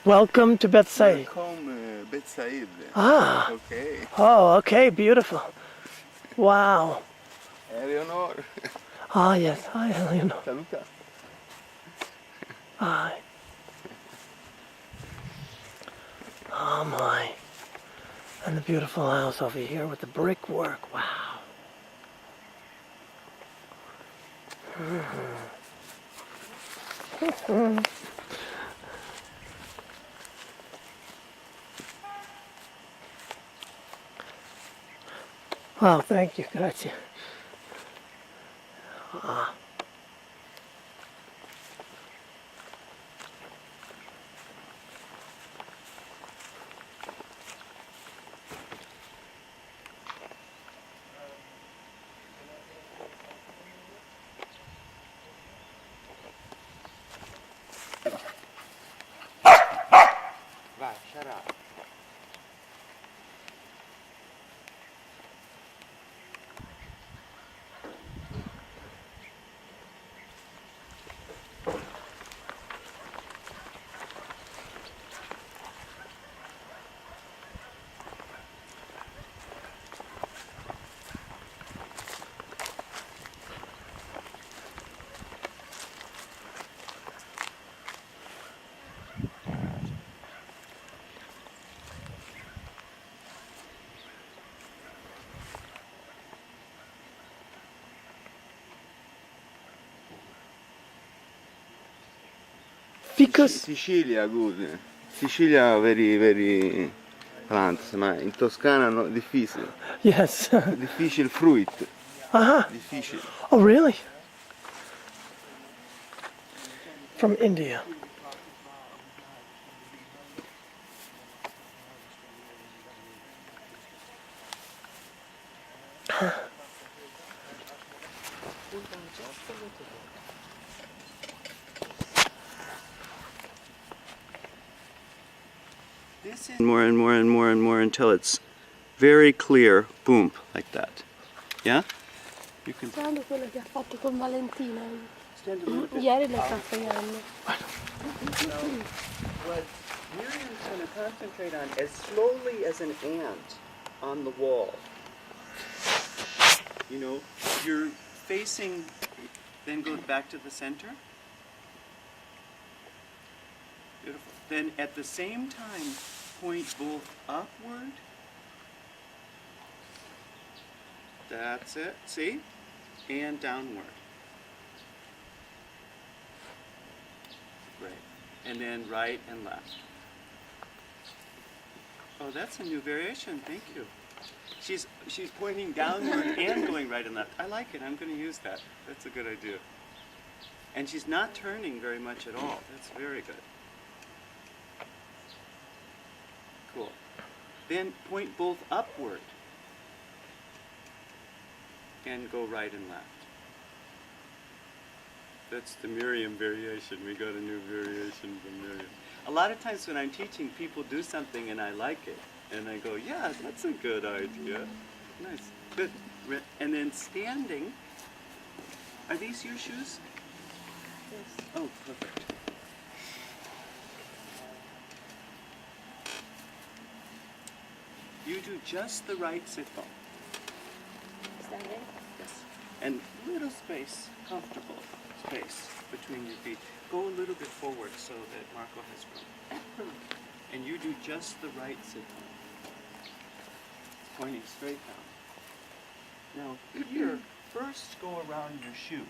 Welcome to Bethsaida. Welcome, Bethsaida. Ah. Okay. Oh, okay, beautiful. Wow. Eleanor. Ah, yes. Hi, Eleanor. Saluta. Hi. Oh, my. And the beautiful house over here with the brickwork. Wow. Wow, thank you. Grazie. Ah. Vai, shut up. Ficus. Sicilia, good. Sicilia, very plants, ma in Toscana no, difficile. Yes. Difficile fruit. Uh-huh. Difficile. Oh, really? From India. This is more and more and more and more until it's very clear, boom, like that. Yeah? You can Guarda quello che ha fatto con Valentina. stand a little bit. Ieri le sta fregnando. What Miriam's going to concentrate on as slowly as an ant on the wall. You know, you're facing, then go back to the center. Beautiful. Then at the same time, point both upward. That's it. See? And downward. Great. And then right and left. Oh, that's a new variation. Thank you. She's pointing downward and going right and left. I like it. I'm going to use that. That's a good idea. And she's not turning very much at all. That's very good. Cool. Then point both upward and go right and left. That's the Miriam variation. We got a new variation from Miriam. A lot of times when I'm teaching, people do something and I like it. And I go, yeah, that's a good idea. Nice. Good. And then standing. Are these your shoes? Yes. Oh, perfect. You do just the right sit bone. Standing? Yes. And little space, comfortable space between your feet. Go a little bit forward so that Marco has room. And you do just the right sit bone. Pointing straight down. Now here, first go around your shoe.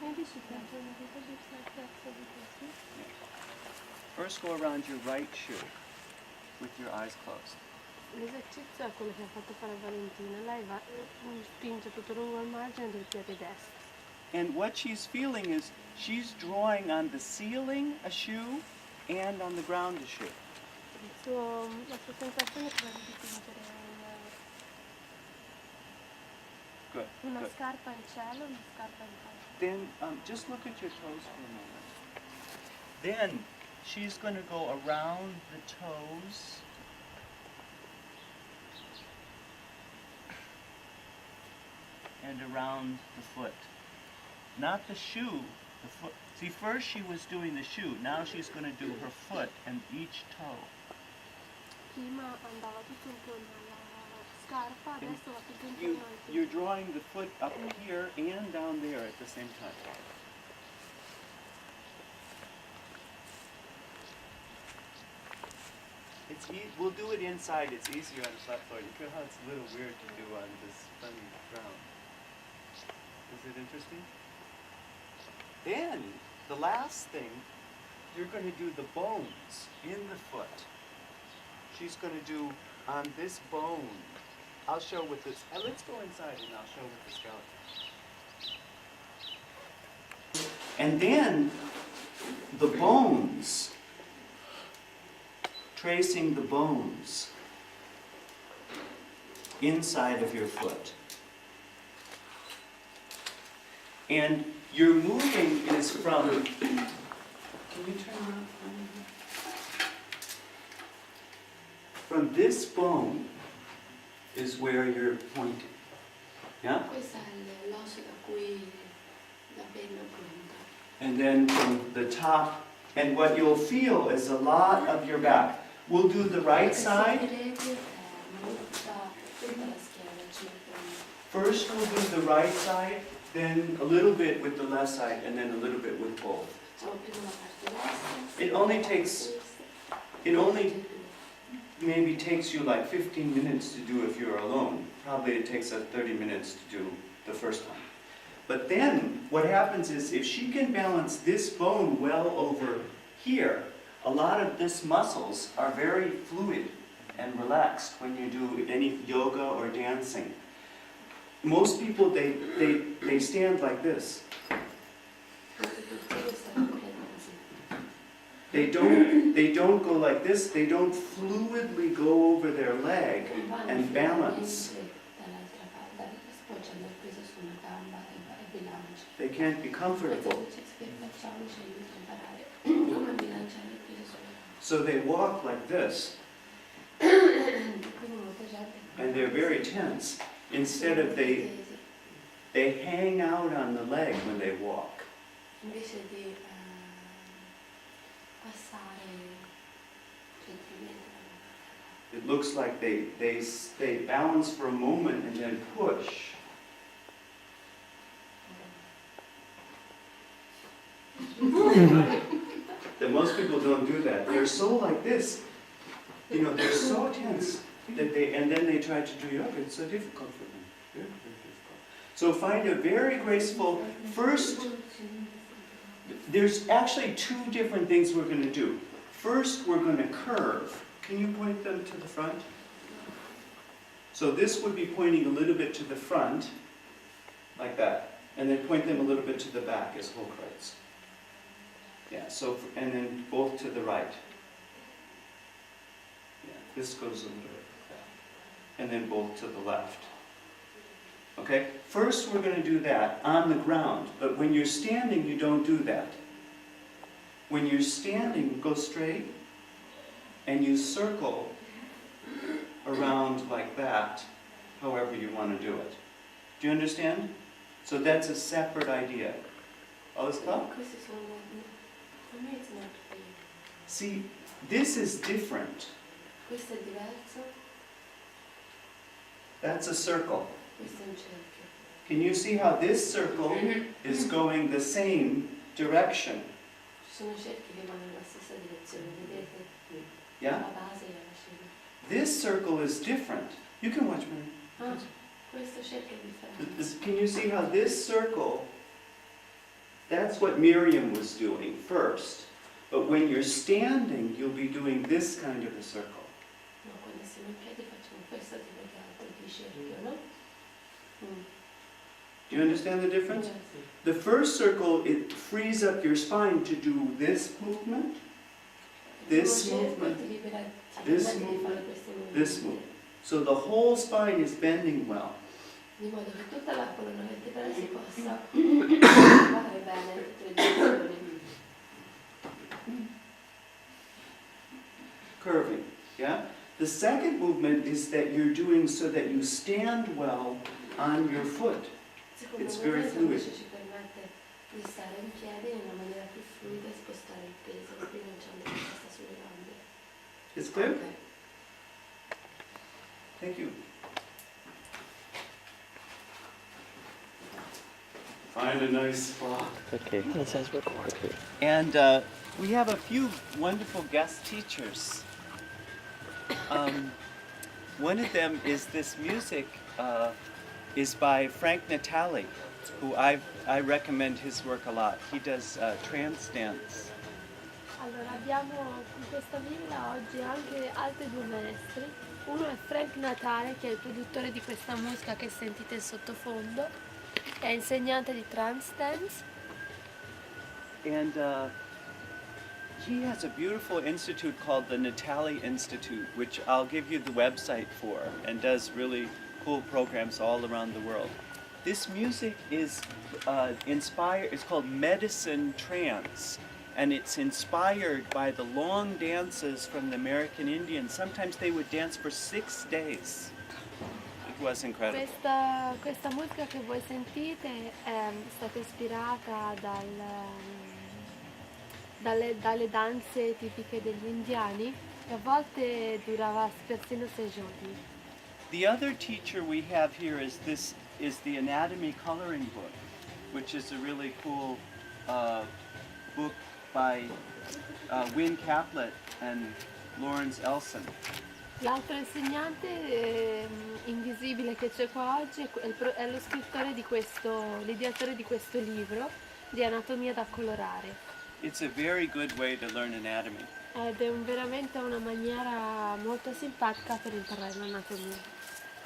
Maybe she can turn a little bit like that so we can see. First go around your right shoe with your eyes closed. L'esercizio è quello che ha fatto fare Valentina. Lei va, spinge tutto lungo al margine del piede destro. And what she's feeling is she's drawing on the ceiling a shoe and on the ground a shoe. La sua sensazione è quella di dipingere Good. una Good. scarpa in cielo e una scarpa in terra. Then just look at your toes for a moment. Then she's going to go around the toes. And around the foot. Not the shoe, The foot. See, first she was doing the shoe. Now she's going to do her foot and each toe. Prima andava tutto intorno alla scarpa, And adesso va tutto intorno al piede. you're drawing the foot up here and down there at the same time. We'll do it inside. It's easier on the flat floor. You feel how it's a little weird to do on this funny ground. Is it interesting? Then, the last thing, you're going to do the bones in the foot. She's going to do on this bone. I'll show with this. Let's go inside and I'll show with the skeleton. And then, the bones. Tracing the bones inside of your foot. And your moving is from, can you turn around? From this bone is where you're pointing. Yeah? Questo è l'osso da cui la penna punta. And then from the top, and what you'll feel is a lot of your back. We'll do the right side. First we'll do the right side, then a little bit with the left side, and then a little bit with both. It only maybe takes you like 15 minutes to do if you're alone. Probably it takes us 30 minutes to do the first time. But then what happens is if she can balance this bone well over here, a lot of these muscles are very fluid and relaxed when you do any yoga or dancing. Most people, they stand like this. They don't go like this. They don't fluidly go over their leg and balance. They can't be comfortable. So they walk like this, and they're very tense. Instead of they hang out on the leg when they walk. It looks like they balance for a moment and then push. That most people don't do that. They're so like this, they're so tense that and then they try to do yoga. It's so difficult for them. Very, very difficult. So find a very graceful, first, there's actually two different things we're going to do. First, we're going to curve. Can you point them to the front? So this would be pointing a little bit to the front, like that. And then point them a little bit to the back as Hochkreuz. Yeah, so, and then both to the right. Yeah, this goes a little bit like that. And then both to the left. Okay? First we're going to do that on the ground, but when you're standing, you don't do that. When you're standing, go straight, and you circle around like that, however you want to do it. Do you understand? So that's a separate idea. Alles klar? See, this is different. Questo è diverso, That's a circle. questo è un cerchio. Can you see how this circle is going the same direction? Ci sono cerchi che vanno nella stessa direzione, vedete? Yeah? La base è la cima. This circle is different. You can watch me. Ah, questo cerchio è differente. Can you see how this circle, that's what Miriam was doing first. But when you're standing, you'll be doing this kind of a circle. No, quando siamo in piedi facciamo questo tipo di cerchio, no? Do you understand the difference? Yes. The first circle, it frees up your spine to do this movement, this movement, this movement, this movement. So the whole spine is bending well. Di modo che tutta la colonna vertebrale si possa fare bene in tutte le direzioni. Curving, yeah? The second movement is that you're doing so that you stand well on your foot. Secondo It's me very questo fluid. invece ci permette di di stare in piedi in una maniera più fluida e spostare il peso, rilanciando la testa sulle gambe. It's clear? Ok. Thank you. Find a nice spot. Okay, it says record. And we have a few wonderful guest teachers. One of them is this music is by Frank Natali, who I recommend his work a lot. He does trance dance. Allora abbiamo in questa villa oggi anche altri due maestri. Uno è Frank Natale, che è il produttore di questa musica che sentite in sottofondo, è insegnante di trance dance. And he has a beautiful institute called the Natali Institute, which I'll give you the website for, and does really cool programs all around the world. This music is inspired, it's called medicine trance, and it's inspired by the long dances from the American Indians. Sometimes they would dance for 6 days. It was incredible. Questa musica che voi sentite è stata ispirata dalle danze tipiche degli indiani, e a volte durava persino 6 giorni. The other teacher we have here is the anatomy coloring book, which is a really cool book by Wynne Caplet and Lawrence Elson. L'altro insegnante invisibile che c'è qua oggi è lo scrittore di l'ideatore di questo libro di anatomia da colorare. It's a very good way to learn anatomy. Ed è veramente una maniera molto simpatica per imparare l'anatomia.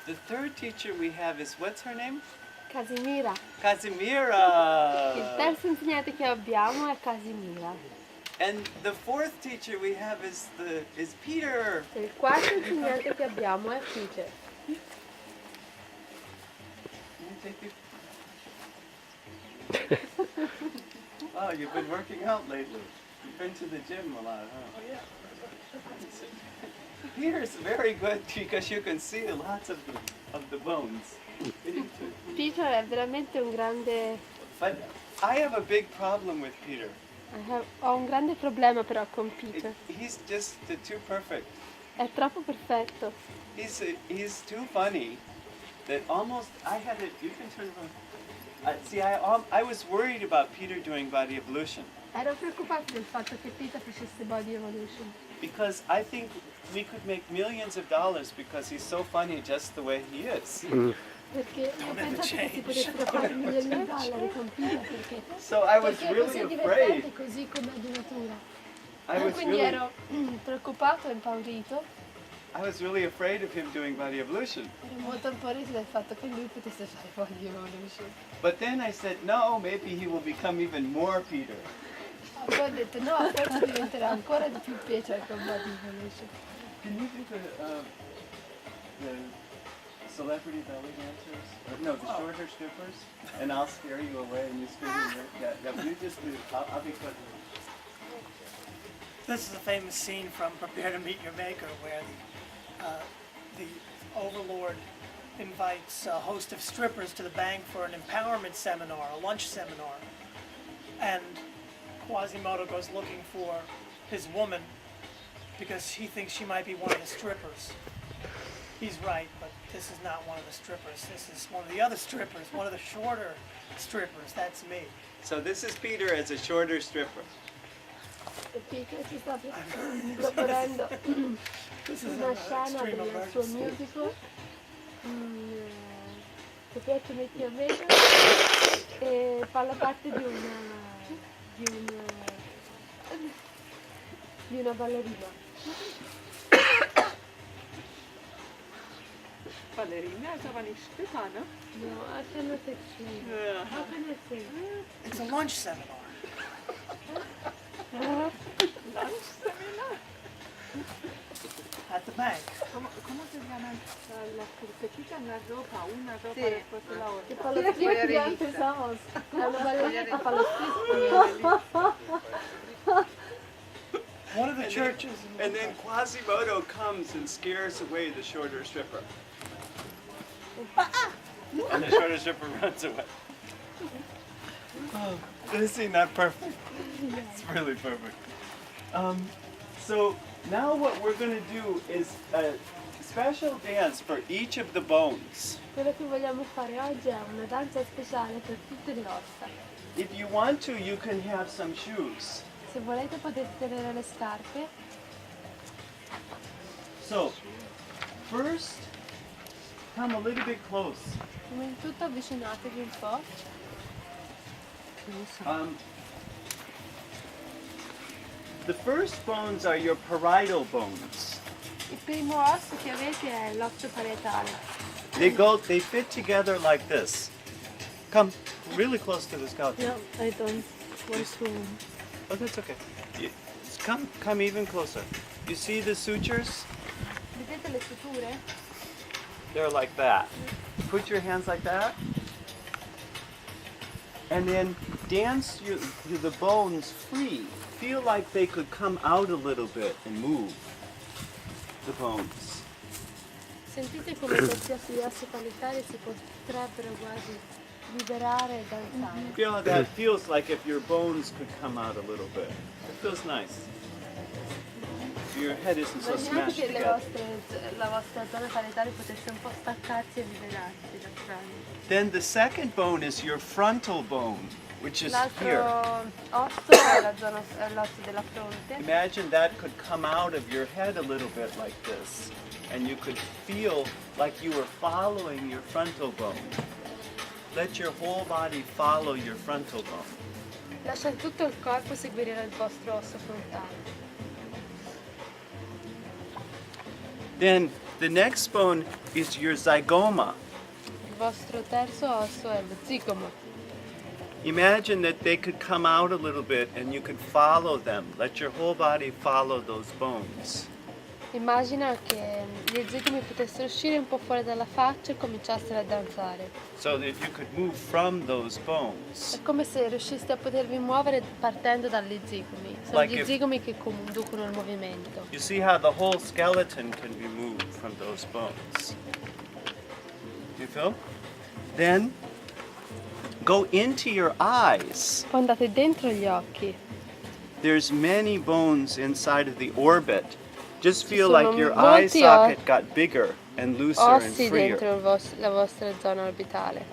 The third teacher we have is, what's her name? Casimira. Casimira! Il terzo insegnante che abbiamo è Casimira. And the fourth teacher we have is Peter. E il quarto insegnante che abbiamo è Peter. Oh, you've been working out lately. You've been to the gym a lot, huh? Oh, yeah. Peter's very good because you can see lots of the bones. Peter è veramente un grande... But I have a big problem with Peter. Ho un grande problema però con Peter. He's just too perfect. È troppo perfetto. He's too funny that almost I had it. You can turn around. See, I was worried about Peter doing body evolution. Ero preoccupato del fatto che Peter facesse body evolution. Because I think we could make millions of dollars because he's so funny just the way he is. Perché io penso che si potessero fare milioni di dollari con Peter perché So I was perché è really così afraid. divertente così come di natura. I was Quindi really, ero preoccupato e impaurito. I was really afraid of him doing body evolution. Ero molto impaurito del fatto che lui potesse fare body evolution. But then I said, no, maybe he will become even more Peter. Poi ho detto no, forse diventerà ancora di più Peter con body evolution. Can you do the celebrity belly dancers? No, the short hair strippers? And I'll scare you away and you scream. Yeah, you just do. I'll be quick. This is a famous scene from Prepare to Meet Your Maker where the overlord invites a host of strippers to the bank for an empowerment seminar, a lunch seminar. And Quasimodo goes looking for his woman because he thinks she might be one of the strippers. He's right, but this is not one of the strippers. This is one of the other strippers, one of the shorter strippers. That's me. So this is Peter as a shorter stripper. E Peter si sta proponendo una scena del suo musical Prepare to Meet Your Maker e fa la parte di una ballerina. Ballerina, is that one Stefano? No, I cannot explain. How can I say? It's a lunch seminar. Lunch seminar. At the bank. ¿Cómo se llaman las que se quitan la ropa, una ropa después de la Que otra? para los pies ya empezamos. A la ballerina para los pies. One of the churches. And then Quasimodo comes and scares away the shorter stripper. And the shorter stripper runs away. Is he not perfect? It's really perfect. So now what we're going to do is a special dance for each of the bones. Quello che vogliamo fare oggi è una danza speciale per tutte le ossa. If you want to, you can have some shoes. Se volete potete tenere le scarpe. So, first, come a little bit close. Prima di tutto avvicinatevi un po'. The first bones are your parietal bones. Il primo osso che avete è l'osso parietale. They fit together like this. Come really close to this couch. No, I don't want to. Oh, that's okay. Come even closer. You see the sutures? Vedete le suture? They're like that. Put your hands like that. And then dance the bones free. Feel like they could come out a little bit and move the bones. Sentite come qualsiasi osso parietale si potrebbero quasi liberare e danzare. Feel how that feels like if your bones could come out a little bit. It feels nice. Your head isn't so Immaginate smashed che together. la vostra zona parietale potesse un po' staccarsi e liberarsi dal cranio. Then the second bone is your frontal bone, which is here. L'altro osso è l'osso della fronte. Imagine that could come out of your head a little bit like this, and you could feel like you were following your frontal bone. Let your whole body follow your frontal bone. Lasciate tutto il corpo seguire il vostro osso frontale. Then the next bone is your zygoma. Il vostro terzo osso è lo zigomo. Imagine that they could come out a little bit and you could follow them. Let your whole body follow those bones. Immagina che gli zigomi potessero uscire un po' fuori dalla faccia e cominciassero a danzare. So that you could move from those bones. È come se riusciste a potervi muovere partendo dagli zigomi. Sono Like gli if- zigomi che conducono il movimento. You see how the whole skeleton can be moved from those bones. You feel? Then go into your eyes. Poi andate dentro gli occhi. There's many bones inside of the orbit. Just feel sono like your eye molti socket got bigger and looser and Ossi freer. dentro la vostra zona orbitale.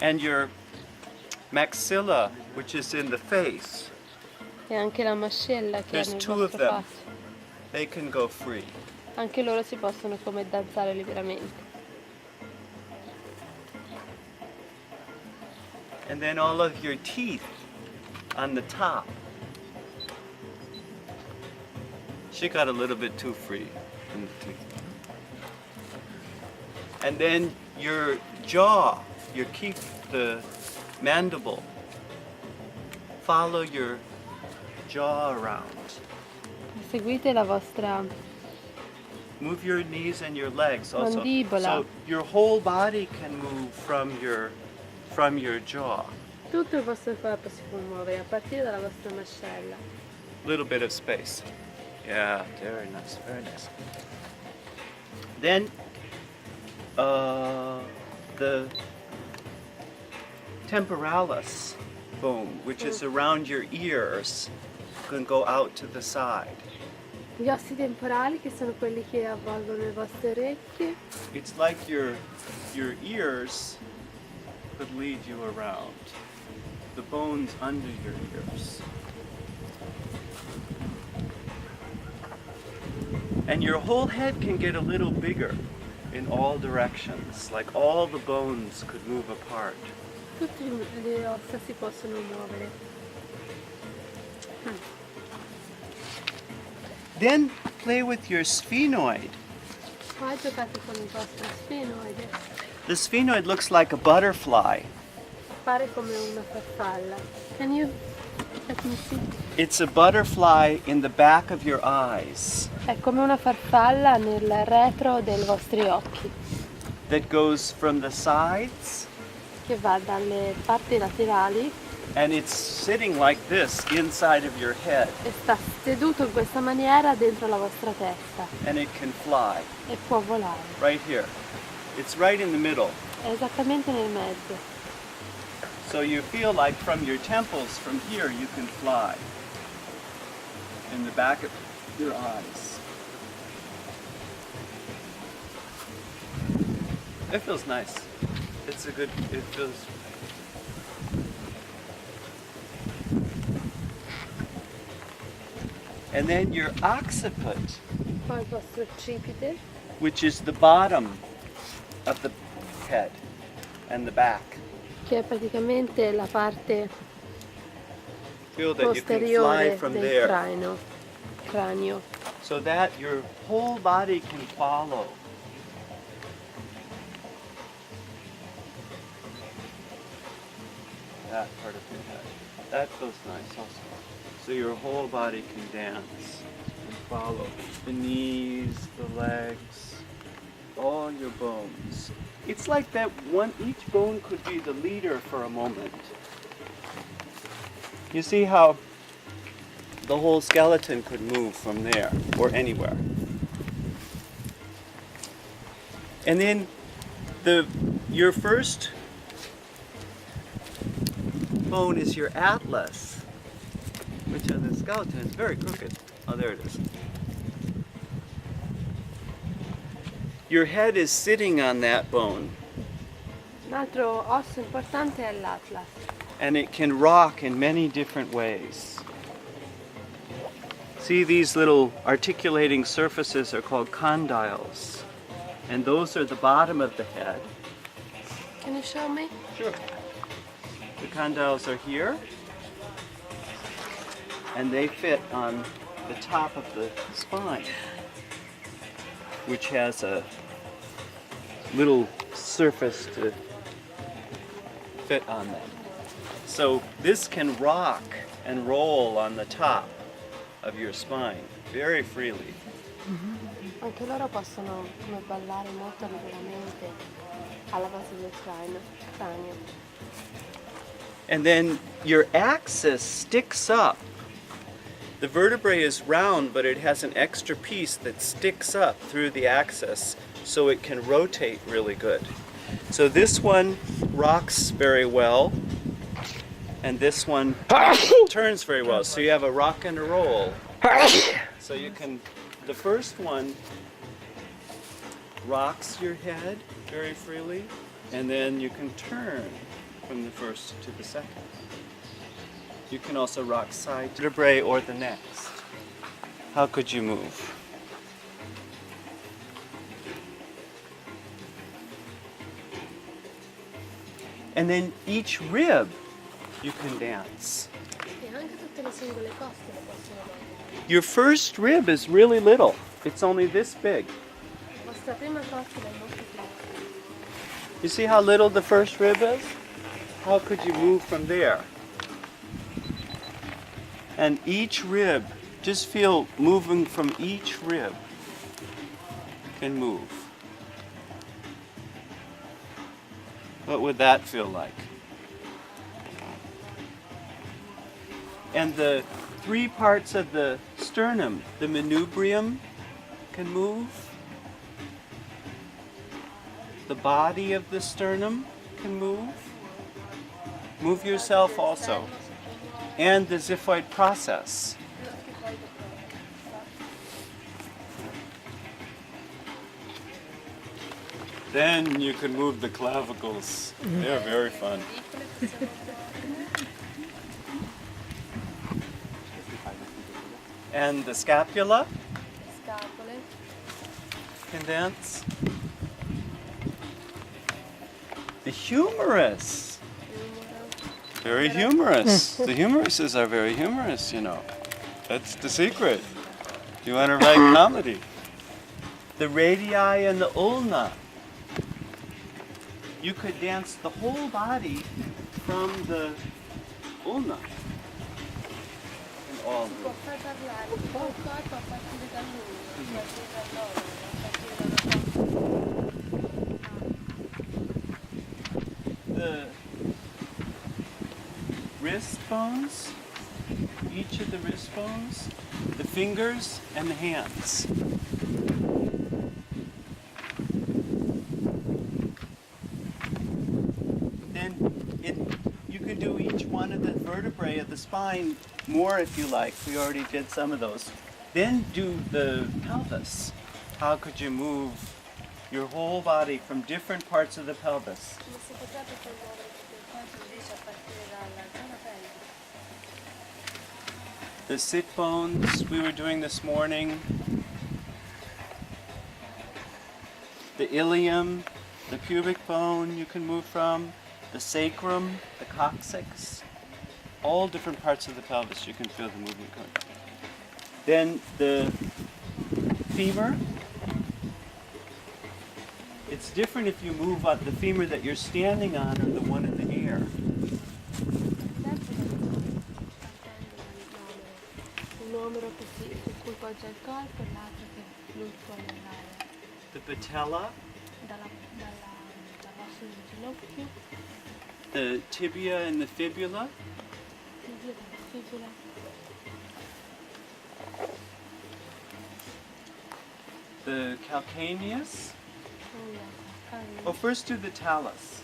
And your maxilla, which is in the face, E anche la mascella che è There's nel two of vostro them. faccia. they can go free. Anche loro si possono come danzare liberamente. And then all of your teeth on the top. She got a little bit too free in the teeth. And then your jaw, your the mandible. Follow your jaw around. Seguite la vostra Move your knees and your legs also. Mandibola. So your whole body can move from your jaw. tutto il vostro corpo si può muovere a partire dalla vostra mascella. Little bit of space. Yeah, very nice, very nice. Then the temporalis bone, which is around your ears, can go out to the side. Gli ossi temporali, che sono quelli che avvolgono le vostre orecchie, It's like your ears could lead you around. The bones under your ears. And your whole head can get a little bigger in all directions, like all the bones could move apart. tutte le ossa si possono muovere. Then play with your sphenoid. Poi giocate con il vostro sfenoide. The sphenoid looks like a butterfly. Pare come una farfalla. Can you let me see? It's a butterfly in the back of your eyes È come una farfalla nel retro dei vostri occhi, that goes from the sides, che va dalle parti laterali and it's sitting like this inside of your head, e sta seduto in questa maniera dentro la vostra testa and it can fly e può volare. right here. It's right in the middle. È esattamente nel mezzo. So you feel like from your temples, from here, you can fly. In the back of your eyes. It feels nice. It's a good, it feels. And then your occiput, Poi il vostro occipite, which is the bottom of the head and the back. che è praticamente la parte Feel that you can fly posteriore from del there. cranio. So that your whole body can follow. That part of your head. That feels nice also. So your whole body can dance and follow. The knees, the legs, all your bones. It's like that one, each bone could be the leader for a moment. You see how the whole skeleton could move from there or anywhere. And then your first bone is your atlas, which on the skeleton is very crooked. Oh, there it is. Your head is sitting on that bone, Un altro osso importante è l'atlas. and it can rock in many different ways. See, these little articulating surfaces are called condyles, and those are the bottom of the head. Can you show me? Sure. The condyles are here, and they fit on the top of the spine, which has a little surface to fit on them. So this can rock and roll on the top of your spine very freely. Anche loro possono come ballare molto liberamente alla base del cranio. And then your axis sticks up. The vertebrae is round, but it has an extra piece that sticks up through the axis so it can rotate really good. So this one rocks very well, and this one turns very well. So you have a rock and a roll. So you can, the first one rocks your head very freely, and then you can turn from the first to the second. You can also rock side vertebrae or the next. How could you move? And then each rib you can dance. E anche tutte le singole coste le possono dare. Your first rib is really little. It's only this big. La vostra prima costola è molto piccola. You see how little the first rib is? How could you move from there? And each rib, just feel moving from each rib can move. What would that feel like? And the three parts of the sternum, the manubrium can move. The body of the sternum can move. Move yourself also. And the xiphoid process. Then you can move the clavicles. They're very fun. And the scapula Scapole. can dance. The humerus. Very humorous. The humeruses are very humorous, you know. That's the secret. You want to write comedy. The radii and the ulna. You could dance the whole body from the ulna. And all Può far parlare tutto il corpo a partire dall'uno, a partire dall'oro, a partire the wrist bones, each of the wrist bones, the fingers, and the hands. one of the vertebrae of the spine more if you like. We already did some of those. Then do the pelvis. How could you move your whole body from different parts of the pelvis? Come si potrebbe togliere quanto dice a partire dalla zona pelvica? The sit bones we were doing this morning. The ilium, the pubic bone you can move from. The sacrum, the coccyx. All different parts of the pelvis you can feel the movement going. Then the femur. It's different if you move on the femur that you're standing on or the one in the air. Un omero su cui poggia il corpo e l'altro che fluttua nell'aria. The patella, Dall'osso del ginocchio, the tibia and the fibula, tibia dalla fibula, the calcaneus. calcagno. Oh, first do the talus.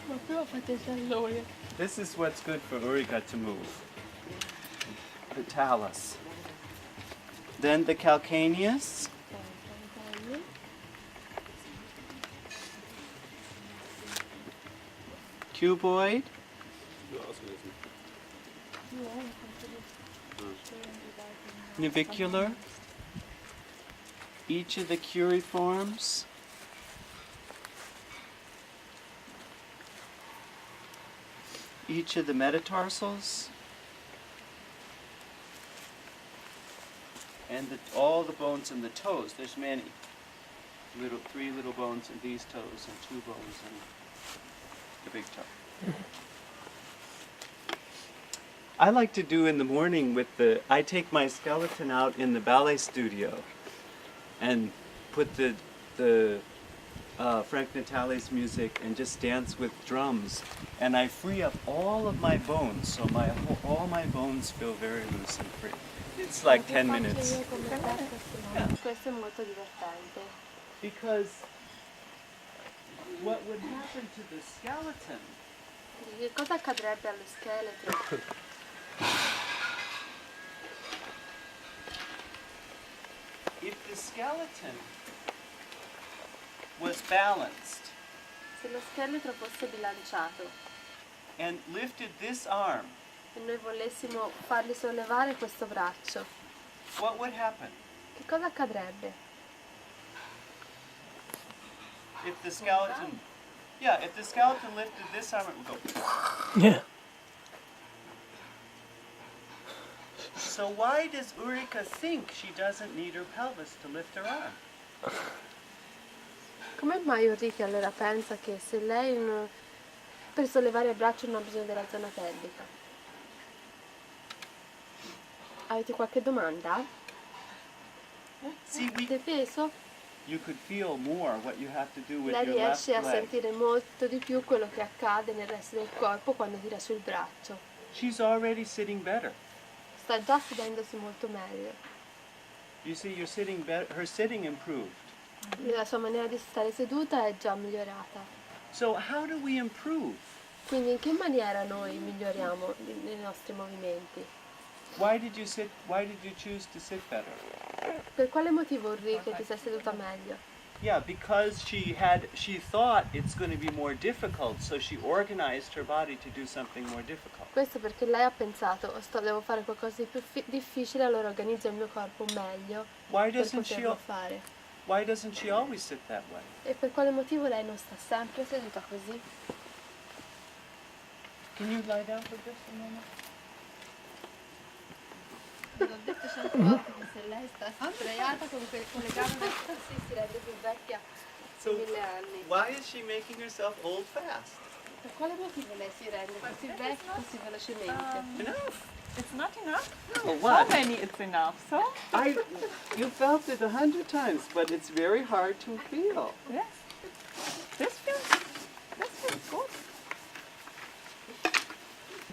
Ma prima fate il tallone. This is what's good for Ulrika to move. The talus. Then the calcaneus. Calcagno. Cuboid. Navicular. Each of the curiforms. Each of the metatarsals. And all the bones in the toes. There's many. Three little bones in these toes and 2 bones in the big toe. I like to do in the morning I take my skeleton out in the ballet studio and put the Frank Natale's music and just dance with drums. And I free up all of my bones, so all my bones feel very loose and free. It's like 10 minutes. Questo è molto divertente. Because what would happen to the skeleton? Che cosa accadrebbe allo scheletro? If the skeleton was balanced Se lo scheletro fosse bilanciato and lifted this arm, e noi volessimo fargli sollevare questo braccio, what would happen? che cosa accadrebbe? If the skeleton, if the skeleton lifted this arm, it would go. Yeah. So why does Ulrika think she doesn't need her pelvis to lift her arm? Come mai Ulrike allora pensa che se lei per sollevare il braccio non ha bisogno della zona pelvica? Avete qualche domanda? See, Avete peso? you could feel more what you have to do with Lei your left riesce a leg. sentire molto di più quello che accade nel resto del corpo quando tira sul braccio. She's already sitting better. Sta già sedendosi molto meglio. You see, you're sitting better. Her sitting improved. La sua maniera di stare seduta è già migliorata. So how do we improve? Quindi in che maniera noi miglioriamo nei nostri movimenti? Why did you choose to sit better? Per quale motivo Ulrike ti sei seduta meglio? Yeah, because she thought it's going to be more difficult, so she organized her body to do something more difficult. Questo perché lei ha pensato, devo fare qualcosa di più difficile, allora organizzo il mio corpo meglio Why per doesn't she poterlo fare. Why doesn't she always sit that way? E per quale motivo lei non sta sempre seduta così? Can you lie down for just a moment? L'ho detto 100 volte che se lei sta sdraiata con le gambe così si rende più vecchia So di 1000 anni. why is she making herself old fast? Per quale motivo lei si rende così vecchia così velocemente? Enough. It's not enough? No, How what? many it's enough, so? You felt it 100 times, but it's very hard to feel. Yes. This feels good.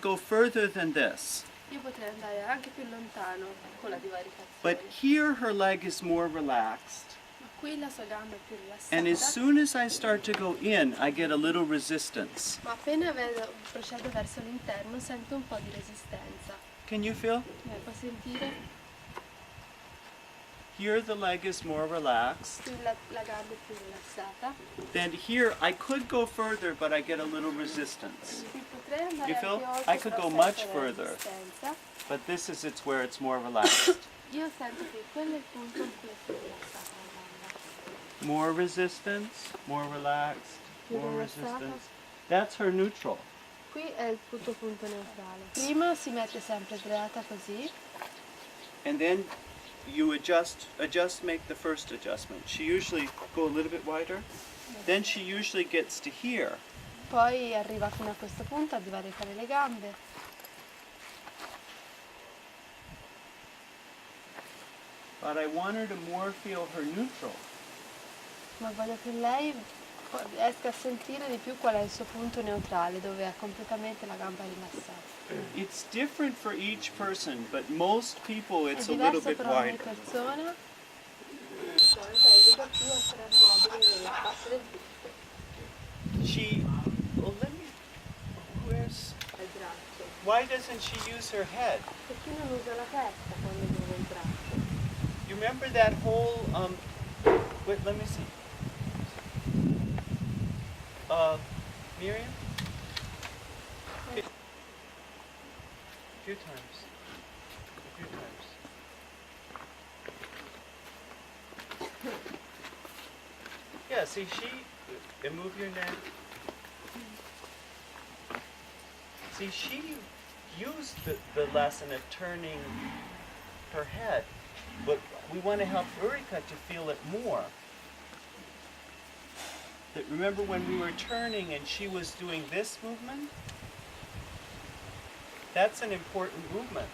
Go further than this. Io potrei andare anche più lontano con la divaricazione. But here her leg is more relaxed. Ma Qui la sua gamba è più And as rilassata, soon as I start to go in, I get a little resistance. ma appena procedo verso l'interno sento un po' di resistenza. Can you feel? Puoi sentire? Here the leg is more relaxed. Qui la gamba è più rilassata. Then here I could go further, but I get a little resistance. Qui potrei andare You feel? anche oltre, I could però go sento much la further. resistenza. But this is where it's more relaxed. Io sento che quello è il punto in cui è più rilassata la gamba. More resistance, more relaxed, Più more rilassata. resistance. That's her neutral. Qui è il punto neutrale. Prima si mette sempre sdraiata così, And then you adjust, make the first adjustment. She usually go a little bit wider. Then she usually gets to here. poi arriva fino a questo punto a divaricare le gambe. But I want her to more feel her neutral. Ma voglio che lei riesca a sentire di più qual è il suo punto neutrale, dove ha completamente la gamba rilassata. It's different for each person, but most people È it's a little diverso bit per ogni wider. persona. She, well, let me, where's, why doesn't she use her head? Perché non usa la testa quando muove il braccio? You remember that whole, wait, let me see. Miriam? A few times. A few times. Yeah, see, and move your neck. See, she used the lesson of turning her head, but we want to help Ulrika to feel it more. That remember when we were turning and she was doing this movement? That's an important movement.